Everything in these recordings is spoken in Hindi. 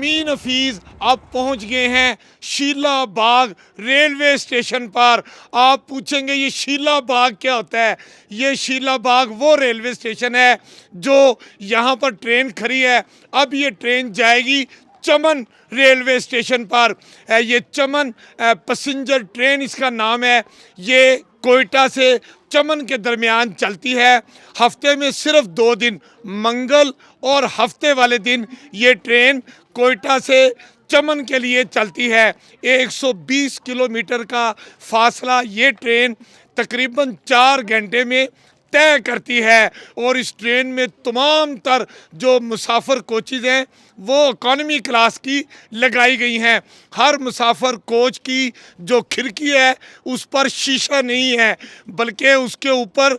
अमीन हफीज़ अब पहुंच गए हैं शीला बाग रेलवे स्टेशन पर। आप पूछेंगे ये शीला बाग क्या होता है? ये शीला बाग वो रेलवे स्टेशन है जो यहाँ पर ट्रेन खड़ी है। अब ये ट्रेन जाएगी चमन रेलवे स्टेशन पर। ये चमन पैसेंजर ट्रेन इसका नाम है। ये कोयटा से चमन के दरमियान चलती है। हफ्ते में सिर्फ 2 दिन, मंगल और हफ्ते वाले दिन ये ट्रेन कोयटा से चमन के लिए चलती है। 120 किलोमीटर का फासला ये ट्रेन तकरीबन 4 घंटे में तय करती है। और इस ट्रेन में तमाम तर जो मुसाफिर कोचेज़ हैं वो इकॉनमी क्लास की लगाई गई हैं। हर मुसाफिर कोच की जो खिड़की है उस पर शीशा नहीं है, बल्कि उसके ऊपर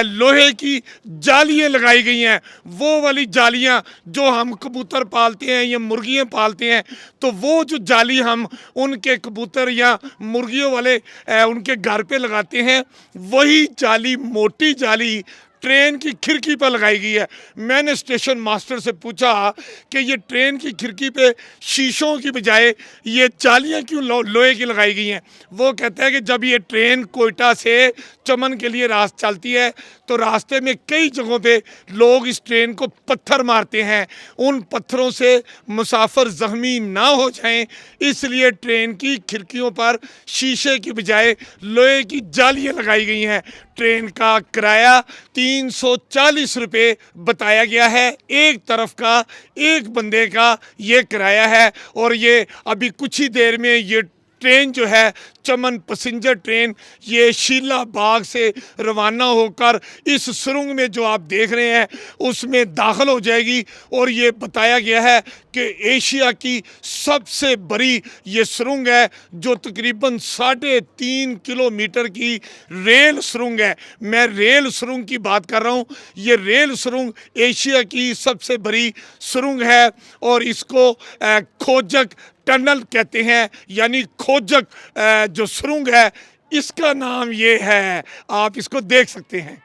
लोहे की जालियाँ लगाई गई हैं। वो वाली जालियाँ जो हम कबूतर पालते हैं या मुर्गियाँ पालते हैं, तो वो जो जाली हम उनके कबूतर या मुर्गियों वाले उनके घर पे लगाते हैं, वही जाली, मोटी जाली ट्रेन की खिड़की पर लगाई गई है। मैंने स्टेशन मास्टर से पूछा कि ये ट्रेन की खिड़की पे शीशों की बजाय ये जालियाँ क्यों लोहे की लगाई गई हैं? वो कहता है कि जब ये ट्रेन कोयटा से चमन के लिए रास्ते चलती है तो रास्ते में कई जगहों पे लोग इस ट्रेन को पत्थर मारते हैं। उन पत्थरों से मुसाफिर ज़ख्मी ना हो जाएं, इसलिए ट्रेन की खिड़कियों पर शीशे की बजाय लोहे की जालियाँ लगाई गई हैं। ट्रेन का किराया 340 रुपये बताया गया है। एक तरफ का, एक बंदे का ये किराया है। और ये अभी कुछ ही देर में ये ट्रेन जो है चमन पैसेंजर ट्रेन ये शीला बाग से रवाना होकर इस सुरंग में जो आप देख रहे हैं उसमें दाखिल हो जाएगी। और ये बताया गया है कि एशिया की सबसे बड़ी ये सुरंग है जो तकरीबन 3.5 किलोमीटर की रेल सुरंग है। मैं रेल सुरंग की बात कर रहा हूँ। ये रेल सुरंग एशिया की सबसे बड़ी सुरंग है और इसको खोजक टनल कहते हैं, यानी खोजक जो सुरंग है इसका नाम ये है। आप इसको देख सकते हैं।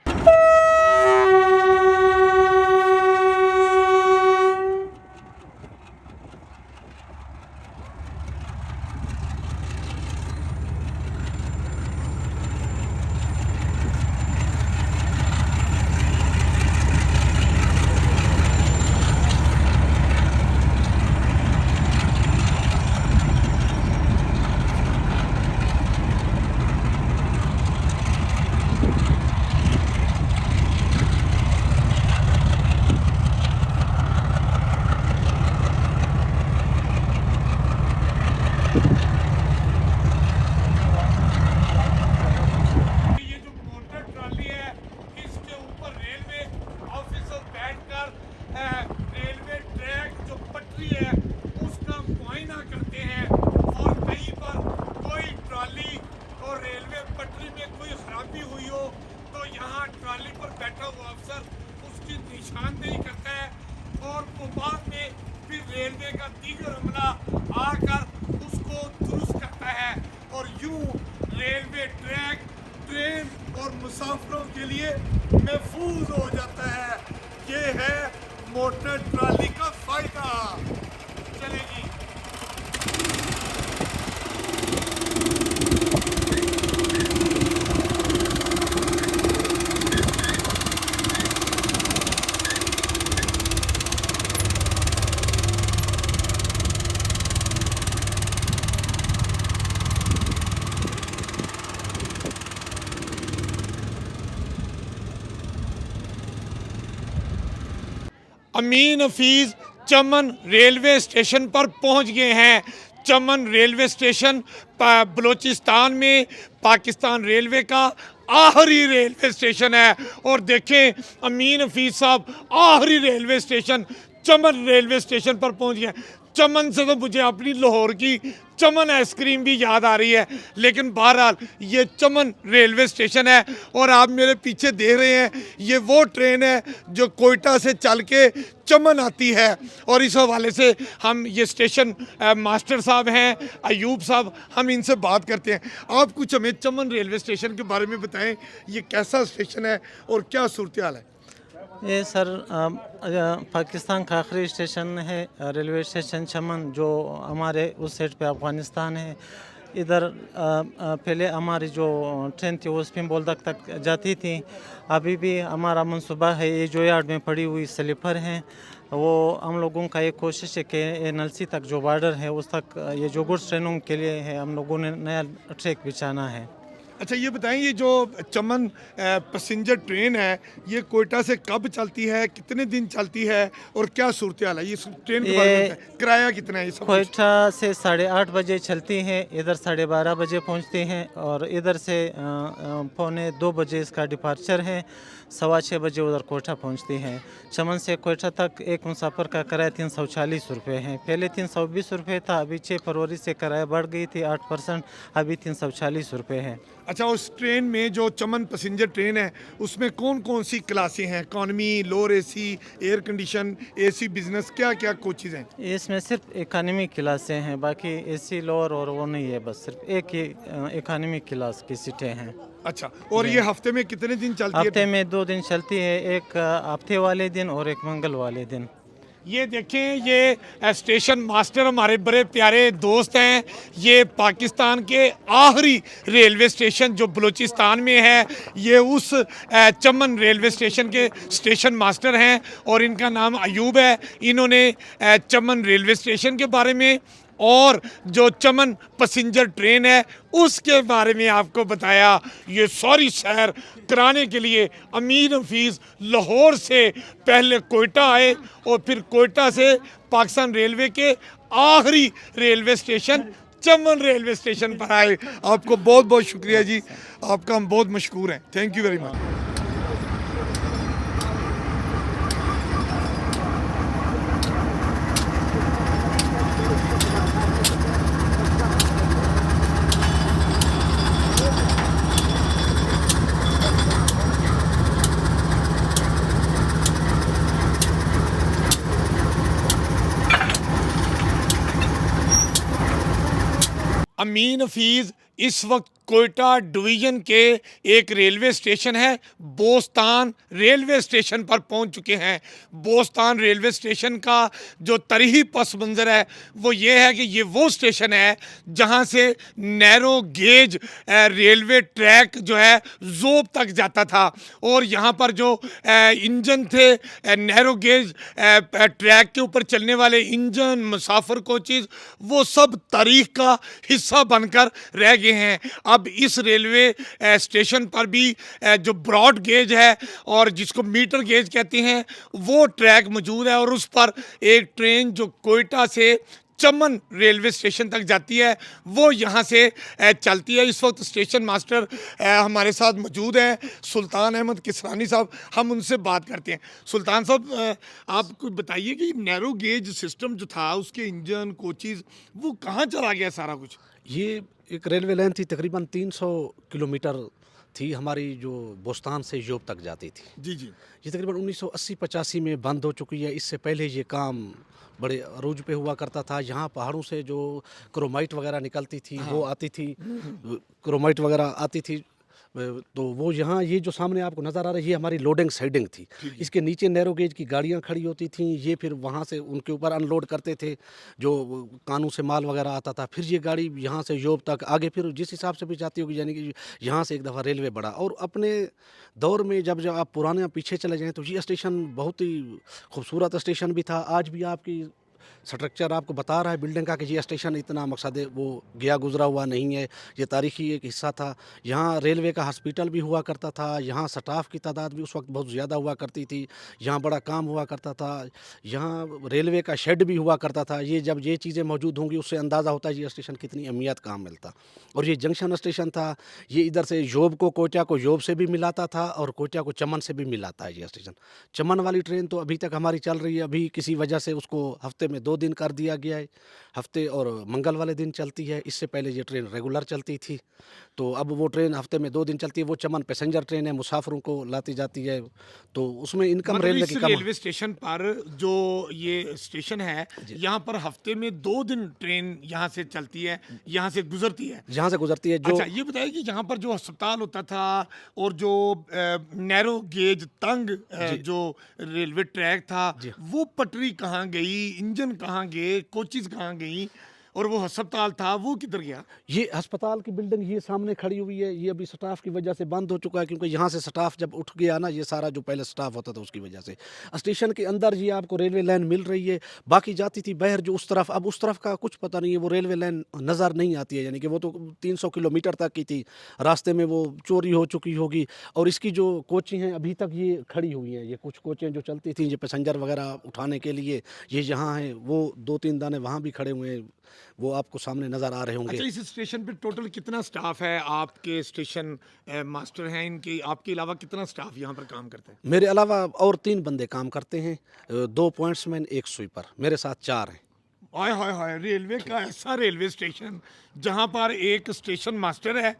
ट्राली पर बैठा हुआ अफसर उसकी निशानदेही करता है और वो बाद में फिर रेलवे का दीगर अमला आकर उसको दुरुस्त करता है। और यूं रेलवे ट्रैक ट्रेन और मुसाफिरों के लिए महफूज हो जाता है। ये है मोटर ट्राली का फायदा। चलेगी। अमीन हफीज़ चमन रेलवे स्टेशन पर पहुंच गए हैं। चमन रेलवे स्टेशन बलूचिस्तान में पाकिस्तान रेलवे का आखिरी रेलवे स्टेशन है। और देखें अमीन हफीज़ साहब आखिरी रेलवे स्टेशन चमन रेलवे स्टेशन पर पहुंच गए। चमन से तो मुझे अपनी लाहौर की चमन आइसक्रीम भी याद आ रही है, लेकिन बहरहाल ये चमन रेलवे स्टेशन है। और आप मेरे पीछे देख रहे हैं ये वो ट्रेन है जो कोयटा से चल के चमन आती है। और इस हवाले से हम ये स्टेशन मास्टर साहब हैं अयूब साहब, हम इनसे बात करते हैं। आप कुछ हमें चमन रेलवे स्टेशन के बारे में बताएं, ये कैसा स्टेशन है और क्या सूरत हाल है? ये सर पाकिस्तान का आखिरी स्टेशन है, रेलवे स्टेशन चमन, जो हमारे उस साइड पे अफ़गानिस्तान है। इधर पहले हमारी जो ट्रेन थी वो स्पिन बोलदक तक जाती थी। अभी भी हमारा मंसूबा है, ये जो यार्ड में पड़ी हुई स्लीपर हैं वो हम लोगों का ये कोशिश है कि ये नलसी तक जो बॉर्डर है उस तक ये जो गुड्स ट्रेनों के लिए है, हम लोगों ने नया ट्रैक बिछाना है। अच्छा ये बताएं, ये जो चमन पैसेंजर ट्रेन है, ये कोयटा से कब चलती है, कितने दिन चलती है और क्या सूरत हाल है? ये ट्रेन के बारे में ये बताएं, किराया कितना है, ये सब कुछ। क्वेटा से 8:30 बजे चलती है, इधर 12:30 बजे पहुंचती हैं और इधर से 1:45 बजे इसका डिपार्चर है, 6:15 बजे उधर कोयटा पहुंचती हैं। चमन से कोयटा तक एक मुसाफिर का किराया 340 रुपये है। पहले 320 रुपये था, अभी 6 फरवरी से किराया बढ़ गई थी 8%, अभी 340 रुपये है। अच्छा, उस ट्रेन में जो चमन पैसेंजर ट्रेन है उसमें कौन कौन सी क्लासें हैं? Economy, lower AC, air condition, AC business, क्या क्या कोचेज़ हैं? इसमें सिर्फ इकानमी क्लासें हैं, बाकी एसी लोअर और वो नहीं है, बस सिर्फ एक ही इकानमी क्लास की सीटें हैं। अच्छा, और ये हफ्ते में कितने दिन चलती हफ्ते है? में 2 दिन चलती है, एक हफ्ते वाले दिन और एक मंगल वाले दिन। ये देखें, ये स्टेशन मास्टर हमारे बड़े प्यारे दोस्त हैं। ये पाकिस्तान के आखिरी रेलवे स्टेशन जो बलूचिस्तान में है, ये उस चमन रेलवे स्टेशन के स्टेशन मास्टर हैं और इनका नाम अयूब है। इन्होंने चमन रेलवे स्टेशन के बारे में और जो चमन पैसेंजर ट्रेन है उसके बारे में आपको बताया। ये सारी सैर कराने के लिए अमीन हफीज़ लाहौर से पहले कोयटा आए और फिर कोयटा से पाकिस्तान रेलवे के आखिरी रेलवे स्टेशन चमन रेलवे स्टेशन पर आए। आपको बहुत बहुत शुक्रिया जी, आपका हम बहुत मशकूर हैं। Thank you very much. Amin Hafeez इस वक्त कोयटा डिवीज़न के एक रेलवे स्टेशन है बोस्तान रेलवे स्टेशन पर पहुंच चुके हैं। बोस्तान रेलवे स्टेशन का जो तरीही पस मंज़र है वो ये है कि ये वो स्टेशन है जहां से नैरो गेज रेलवे ट्रैक जो है ज़ोब तक जाता था और यहाँ पर जो इंजन थे, नैरो गेज ट्रैक के ऊपर चलने वाले इंजन, मुसाफिर कोचेज़, वो सब तारीख का हिस्सा बनकर रह गए हैं। अब इस रेलवे स्टेशन पर भी जो ब्रॉड गेज है और जिसको मीटर गेज कहते हैं वो ट्रैक मौजूद है और उस पर एक ट्रेन जो कोयटा से चमन रेलवे स्टेशन तक जाती है वो यहाँ से चलती है। इस वक्त स्टेशन मास्टर हमारे साथ मौजूद हैं, सुल्तान अहमद किसरानी साहब। हम उनसे बात करते हैं। सुल्तान साहब, आप कुछ बताइए कि नैरो गेज सिस्टम जो था उसके इंजन, कोचेज़, वो कहाँ चला गया सारा कुछ? ये एक रेलवे लाइन थी, तकरीबन 300 किलोमीटर थी, हमारी जो बोस्तान से योब तक जाती थी। जी जी। ये तकरीबन 1980-85 में बंद हो चुकी है। इससे पहले ये काम बड़े अरूज पे हुआ करता था। यहाँ पहाड़ों से जो क्रोमाइट वगैरह निकलती थी वो आती थी, क्रोमाइट वगैरह आती थी। तो वो यहाँ ये जो सामने आपको नज़र आ रहा है ये हमारी लोडिंग साइडिंग थी। इसके नीचे नैरो गेज की गाड़ियाँ खड़ी होती थीं, ये फिर वहाँ से उनके ऊपर अनलोड करते थे जो कानून से माल वगैरह आता था। फिर ये गाड़ी यहाँ से योब तक आगे फिर जिस हिसाब से भी जाती होगी, यानी कि यहाँ से एक दफ़ा रेलवे बढ़ा। और अपने दौर में जब आप पुराने पीछे चले जाएँ तो ये स्टेशन बहुत ही खूबसूरत स्टेशन भी था। आज भी आपकी स्ट्रक्चर आपको बता रहा है बिल्डिंग का कि ये स्टेशन इतना मकसद वो गया गुजरा हुआ नहीं है, ये तारीखी एक हिस्सा था। यहाँ रेलवे का हॉस्पिटल भी हुआ करता था, यहाँ स्टाफ की तादाद भी उस वक्त बहुत ज़्यादा हुआ करती थी, यहाँ बड़ा काम हुआ करता था, यहाँ रेलवे का शेड भी हुआ करता था। ये जब ये चीज़ें मौजूद होंगी उससे अंदाज़ा होता है ये स्टेशन कितनी अहमियत काम मिलता। और ये जंक्शन स्टेशन था, ये इधर से योब को कोयटा को योब से भी मिलाता था और कोयटा को चमन से भी मिलाता है ये स्टेशन। चमन वाली ट्रेन तो अभी तक हमारी चल रही है, अभी किसी वजह से उसको हफ्ते में में 2 दिन कर दिया गया है। हफ्ते और मंगल वाले दिन चलती है। इससे पहले ये ट्रेन रेगुलर चलती थी, तो अब वो ट्रेन हफ्ते में 2 दिन चलती है। वो चमन पैसेंजर ट्रेन है, मुसाफिरों को लाती जाती है, तो उसमें इनकम मतलब रेलवे इस की कम। रेलवे स्टेशन पर जो ये स्टेशन है, यहाँ पर हफ्ते में 2 दिन ट्रेन यहाँ से चलती है, यहाँ से गुजरती है। जहाँ से गुजरती है जो अच्छा, ये बताइए कि यहाँ पर जो अस्पताल होता था और जो नैरो गेज तंग जो रेलवे ट्रैक था, वो पटरी कहाँ गई, इंजन कहाँ गए, कोचेज कहाँ गई, और वो अस्पताल था वो किधर गया? ये अस्पताल की बिल्डिंग ये सामने खड़ी हुई है, ये अभी स्टाफ की वजह से बंद हो चुका है, क्योंकि यहाँ से स्टाफ जब उठ गया ना, ये सारा जो पहले स्टाफ होता था उसकी वजह से। स्टेशन के अंदर ये आपको रेलवे लाइन मिल रही है, बाकी जाती थी बाहर जो उस तरफ, अब उस तरफ का कुछ पता नहीं है, वो रेलवे लाइन नज़र नहीं आती है, यानी कि वो तो 300 किलोमीटर तक की थी, रास्ते में वो चोरी हो चुकी होगी। और इसकी जो कोचें हैं अभी तक ये खड़ी हुई हैं, ये कुछ कोचें जो चलती थी ये पैसेंजर वगैरह उठाने के लिए, ये यहाँ हैं, वो 2-3 दाने वहाँ भी खड़े हुए हैं, वो आपको सामने नज़र आ रहे होंगे। अच्छा, इस स्टेशन पे टोटल कितना स्टाफ है? आपके स्टेशन मास्टर हैं, इनके आपके अलावा कितना स्टाफ यहाँ पर काम करता है? मेरे अलावा और 3 बंदे काम करते हैं, 2 पॉइंट्समैन, 1 स्वीपर, मेरे साथ 4 हैं। हाय हाय हाय, रेलवे का ऐसा रेलवे स्टेशन जहाँ पर एक स्टेशन मास्टर है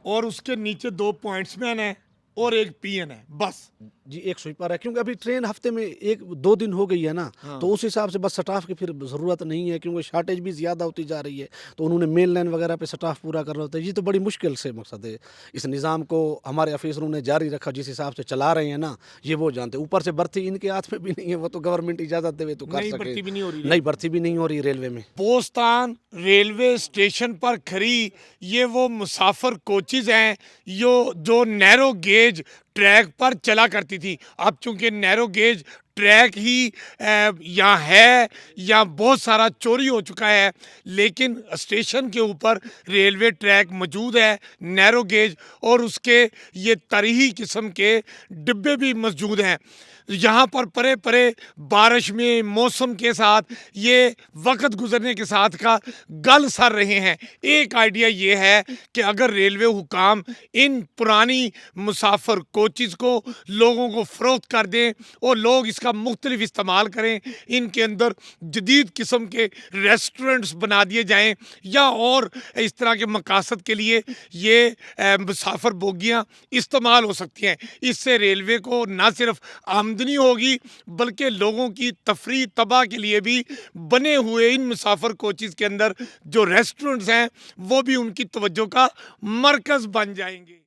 और उसके नीचे 2 पॉइंट्समैन है और 1 पीएन है, बस। जी, 1 स्वीपर है, क्योंकि अभी ट्रेन हफ्ते में 1-2 दिन हो गई है ना, तो उस हिसाब से बस स्टाफ की फिर ज़रूरत नहीं है, क्योंकि शार्टेज भी ज़्यादा होती जा रही है, तो उन्होंने मेन लाइन वगैरह पे स्टाफ पूरा करना होता है। ये तो बड़ी मुश्किल से मकसद है, इस निज़ाम को हमारे अफसरों ने जारी रखा, जिस हिसाब से चला रहे हैं ना, ये वो जानते हैं। ऊपर से भर्ती इनके हाथ में भी नहीं है, वो तो गवर्नमेंट इजाज़त देवे तो कर नई सके। भर्ती भी नहीं हो रही है। नई भर्ती भी नहीं हो रही रेलवे में। पोस्तान रेलवे स्टेशन पर खड़ी ये वो मुसाफिर कोचेज हैं जो नैरो गेज ट्रैक पर चला करती थी। अब चूंकि नैरो गेज ट्रैक ही यहाँ है, यहाँ बहुत सारा चोरी हो चुका है, लेकिन स्टेशन के ऊपर रेलवे ट्रैक मौजूद है नैरो गेज, और उसके ये तरीही किस्म के डिब्बे भी मौजूद हैं। यहाँ पर परे परे बारिश में मौसम के साथ ये वक्त गुजरने के साथ का गल सर रहे हैं। एक आइडिया ये है कि अगर रेलवे हुकाम इन पुरानी मुसाफिर कोचेज़ को लोगों को फ़रोख्त कर दें और लोग इसका मुख्तलिफ इस्तेमाल करें, इनके अंदर जदीद किस्म के रेस्टोरेंट्स बना दिए जाएँ, या और इस तरह के मकासद के लिए ये मुसाफिर बोगियाँ इस्तेमाल हो सकती हैं। इससे रेलवे को ना सिर्फ आमदनी होगी, बल्कि लोगों की तफरीह तबाह के लिए भी बने हुए इन मुसाफिर कोचेज़ के अंदर जो रेस्टोरेंट्स हैं वो भी उनकी तवज्जो का मरकज़ बन जाएंगे।